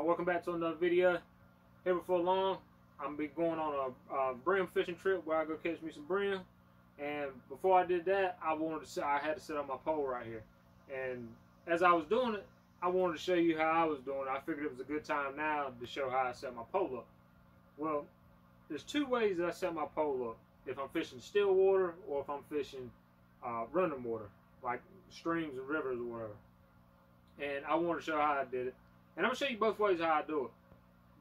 Welcome back to another video. Here before long, I'm gonna be going on a bream fishing trip where I go catch me some bream. And before I did that, I had to set up my pole right here. And as I was doing it, I wanted to show you how I was doing it. I figured it was a good time now to show how I set my pole up. Well, there's two ways that I set my pole up. If I'm fishing still water or if I'm fishing running water, like streams and rivers or whatever. And I want to show how I did it. And I'm going to show you both ways how I do it.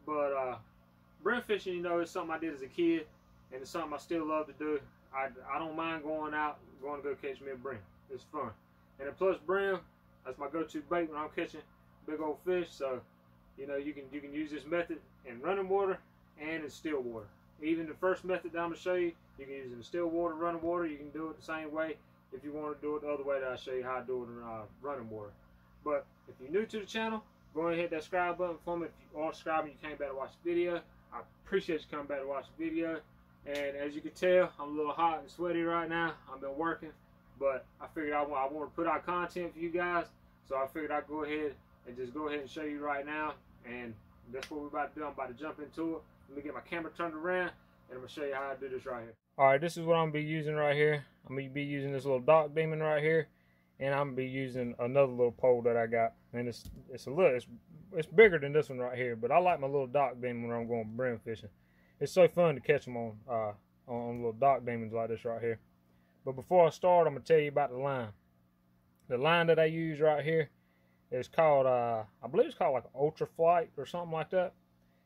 But bream fishing, you know, is something I did as a kid. And it's something I still love to do. I don't mind going out, going to go catch me a bream. It's fun. And then plus bream, that's my go-to bait when I'm catching big old fish. So, you know, you can use this method in running water and in still water. Even the first method that I'm going to show you, you can use it in still water, running water. You can do it the same way if you want to do it the other way that I show you how to do it in running water. But if you're new to the channel, go ahead and hit that subscribe button for me. If you are subscribed and you came back to watch the video, I appreciate you coming back to watch the video. And as you can tell, I'm a little hot and sweaty right now. I've been working, but I figured I want to put out content for you guys. So I figured I'd go ahead and show you right now. And that's what we're about to do. I'm about to jump into it. Let me get my camera turned around, and I'm going to show you how I do this right here. Alright, this is what I'm going to be using right here. I'm going to be using this little dock demon right here. And I'm gonna be using another little pole that I got, and it's bigger than this one right here. But I like my little dock demon when I'm going bream fishing. It's so fun to catch them on little dock demons like this right here. But before I start, I'm gonna tell you about the line. The line that I use right here is called I believe it's called like Ultra Flight or something like that,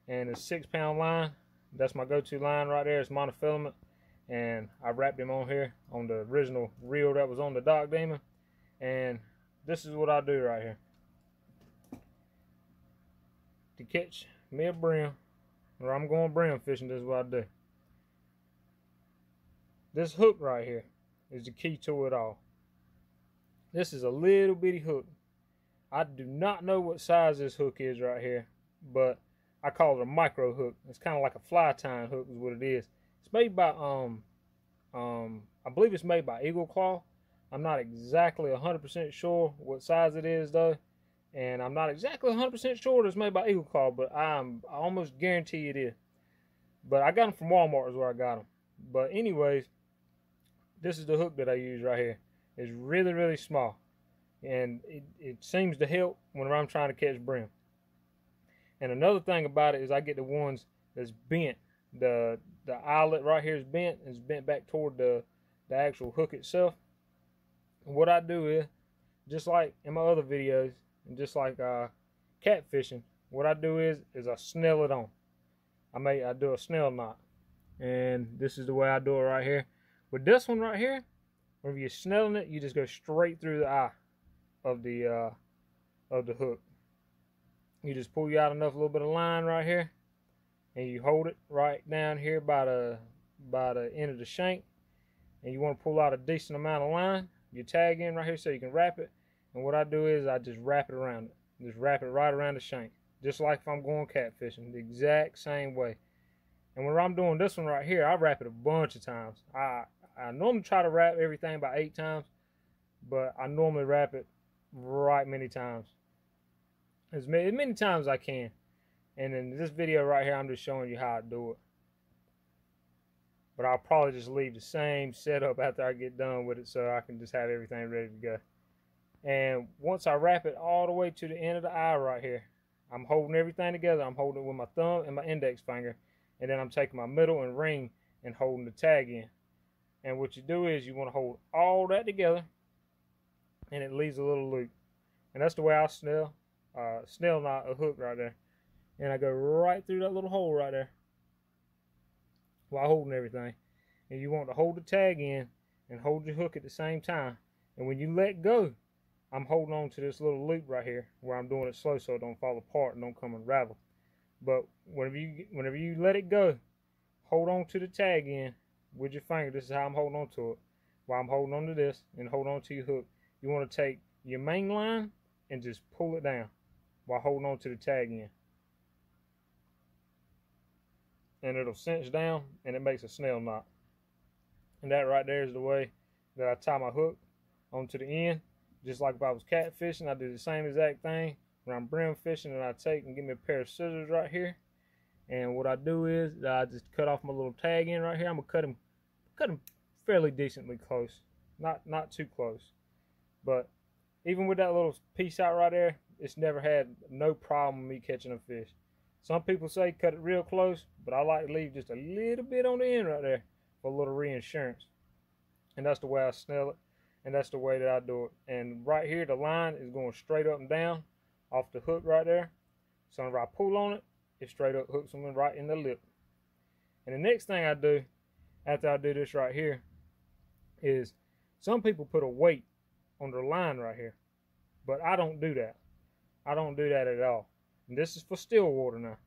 and it's 6-pound line. That's my go-to line right there. It's monofilament, and I wrapped him on here on the original reel that was on the dock demon. And this is what I do right here. To catch me a bream, or I'm going bream fishing, this is what I do. This hook right here is the key to it all. This is a little bitty hook. I do not know what size this hook is right here, but I call it a micro hook. It's kind of like a fly tying hook is what it is. It's made by I believe it's made by Eagle Claw. I'm not exactly 100% sure what size it is though, and I'm not exactly 100% sure it's made by Eagle Claw, but I almost guarantee it is. But I got them from Walmart is where I got them. But anyways, this is the hook that I use right here. It's really, really small, and it seems to help whenever I'm trying to catch bream. And another thing about it is I get the ones that's bent. The eyelet right here is bent. It's bent back toward the actual hook itself. What I do is, just like in my other videos, and just like catfishing, what I do is I snell it on. I do a snell knot, and this is the way I do it right here. With this one right here, whenever you're snelling it, you just go straight through the eye of the hook. You just pull you out enough little bit of line right here, and you hold it right down here by the end of the shank, and you want to pull out a decent amount of line. You tag in right here so you can wrap it, and what I do is I just wrap it around it. Just wrap it right around the shank, just like if I'm going catfishing, the exact same way. And when I'm doing this one right here, I wrap it a bunch of times. I normally try to wrap everything about 8 times, but I normally wrap it right many times, as many times as I can. And in this video right here, I'm just showing you how I do it. But I'll probably just leave the same setup after I get done with it, so I can just have everything ready to go. And once I wrap it all the way to the end of the eye right here, I'm holding everything together. I'm holding it with my thumb and my index finger, and then I'm taking my middle and ring and holding the tag in. And what you do is you want to hold all that together, and it leaves a little loop. And that's the way I snell knot a hook right there. And I go right through that little hole right there while holding everything. And you want to hold the tag in and hold your hook at the same time. And when you let go, I'm holding on to this little loop right here where I'm doing it slow so it don't fall apart and don't come unravel. But whenever you let it go, hold on to the tag in with your finger. This is how I'm holding on to it. While I'm holding on to this and hold on to your hook, you want to take your main line and just pull it down while holding on to the tag in. And it'll cinch down, and it makes a snell knot. And that right there is the way that I tie my hook onto the end. Just like if I was catfishing, I do the same exact thing. when I'm brim fishing, and I take and give me a pair of scissors right here. And what I do is I just cut off my little tag end right here. I'm gonna cut him fairly decently close, not too close. But even with that little piece out right there, it's never had no problem with me catching a fish. Some people say cut it real close, but I like to leave just a little bit on the end right there for a little reinsurance. And that's the way I snell it, and that's the way that I do it. And right here, the line is going straight up and down off the hook right there. So whenever I pull on it, it straight up hooks them right in the lip. And the next thing I do after I do this right here is some people put a weight on their line right here, but I don't do that. I don't do that at all. And this is for still water now.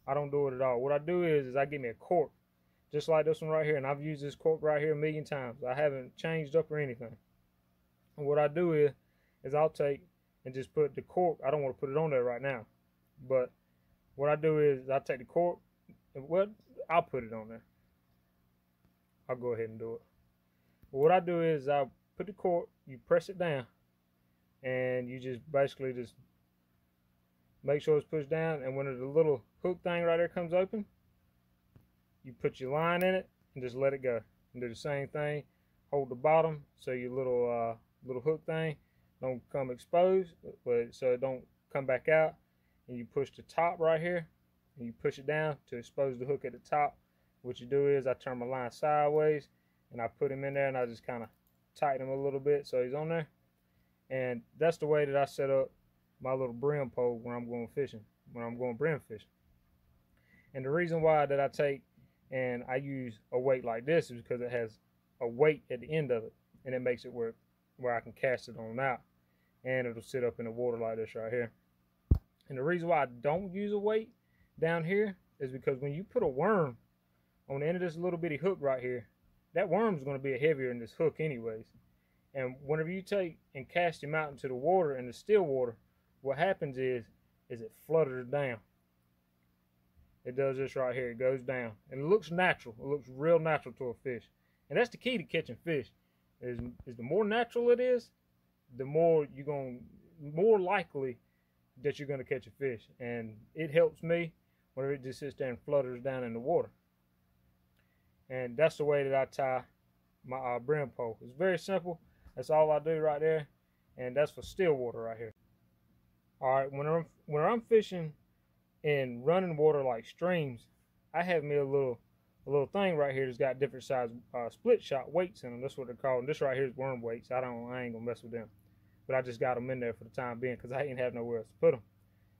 I don't do it at all. What I do is I get me a cork just like this one right here, and I've used this cork right here a million times. I haven't changed up or anything. And what I do is I'll take and just put the cork. I don't want to put it on there right now, but what I do is I take the cork and, well, I'll put it on there. I'll go ahead and do it. But what I do is I put the cork, you press it down, and you just basically just make sure it's pushed down, and when the little hook thing right there comes open, you put your line in it and just let it go. And do the same thing. Hold the bottom so your little hook thing don't come exposed, but so it don't come back out. And you push the top right here, and you push it down to expose the hook at the top. What you do is I turn my line sideways, and I put him in there, and I just kind of tighten him a little bit so he's on there. And that's the way that I set up my little brim pole when I'm going fishing, when I'm going brim fishing. And the reason why that I take and I use a weight like this is because it has a weight at the end of it, and it makes it where I can cast it on out, and it'll sit up in the water like this right here. And the reason why I don't use a weight down here is because when you put a worm on the end of this little bitty hook right here, that worm is going to be heavier than this hook anyways. And whenever you take and cast him out into the water, in the still water, what happens is it flutters down. It does this right here. It goes down. And it looks natural. It looks real natural to a fish. And that's the key to catching fish. Is the more natural it is, the more likely that you're going to catch a fish. And it helps me whenever it just sits there and flutters down in the water. And that's the way that I tie my brim pole. It's very simple. That's all I do right there. And that's for still water right here. All right, when I'm fishing in running water like streams, I have me a little thing right here that's got different size split shot weights in them. That's what they're called. And this right here is worm weights. I ain't gonna mess with them, but I just got them in there for the time being because I ain't have nowhere else to put them.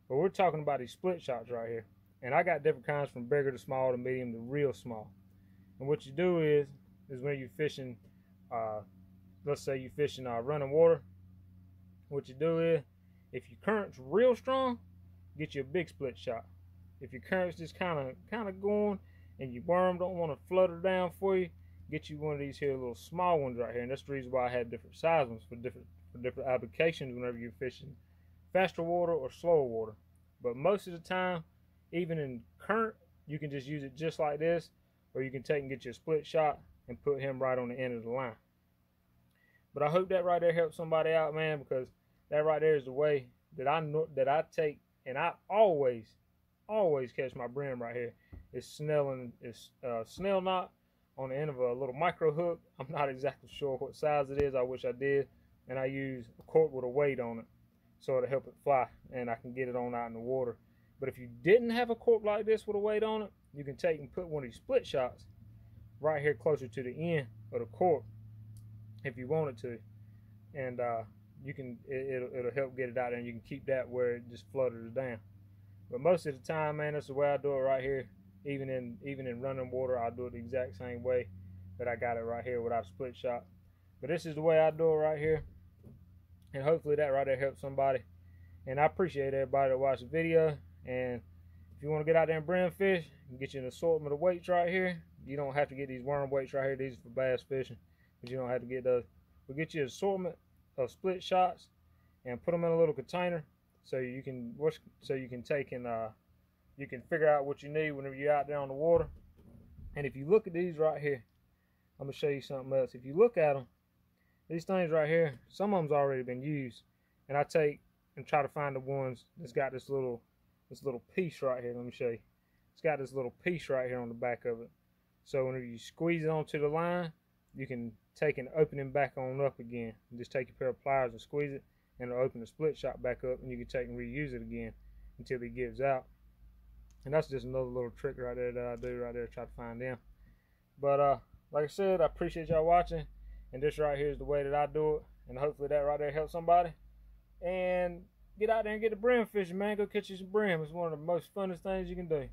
But we're talking about these split shots right here, and I got different kinds from bigger to small to medium to real small. And what you do is when you're fishing, let's say you're fishing running water, what you do is, if your current's real strong, get you a big split shot. If your current's just kind of going and your worm don't want to flutter down for you, get you one of these here little small ones right here. And that's the reason why I had different size ones for different applications whenever you're fishing faster water or slower water. But most of the time, even in current, you can just use it just like this, or you can take and get your split shot and put him right on the end of the line. But I hope that right there helps somebody out, man, because that right there is the way that I take, and I always catch my brim right here. It's snell knot on the end of a little micro hook. I'm not exactly sure what size it is. I wish I did. And I use a cork with a weight on it so it'll help it fly, and I can get it on out in the water. But if you didn't have a cork like this with a weight on it, you can take and put one of these split shots right here closer to the end of the cork if you wanted to, and it'll help get it out there, and you can keep that where it just flutters down. But most of the time, man, that's the way I do it right here. Even in running water, I'll do it the exact same way that I got it right here without a split shot. But this is the way I do it right here, and hopefully that right there helps somebody. And I appreciate everybody that watched the video. And if you want to get out there and brim fish, you can get you an assortment of weights right here. You don't have to get these worm weights right here. These are for bass fishing, but you don't have to get those. We'll get you an assortment of split shots and put them in a little container so you can take and you can figure out what you need whenever you're out there on the water. And if you look at these right here, I'm gonna show you something else. If you look at them, these things right here, some of them's already been used, and I take and try to find the ones that's got this little piece right here. Let me show you. It's got this little piece right here on the back of it. So whenever you squeeze it onto the line, you can take and open it back on up again. And just take a pair of pliers and squeeze it, and it'll open the split shot back up, and you can take and reuse it again until it gives out. And that's just another little trick right there that I do right there to try to find them. But like I said, I appreciate y'all watching, and this right here is the way that I do it, and hopefully that right there helps somebody. And get out there and get the brim fishing, man. Go catch you some brim. It's one of the most funnest things you can do.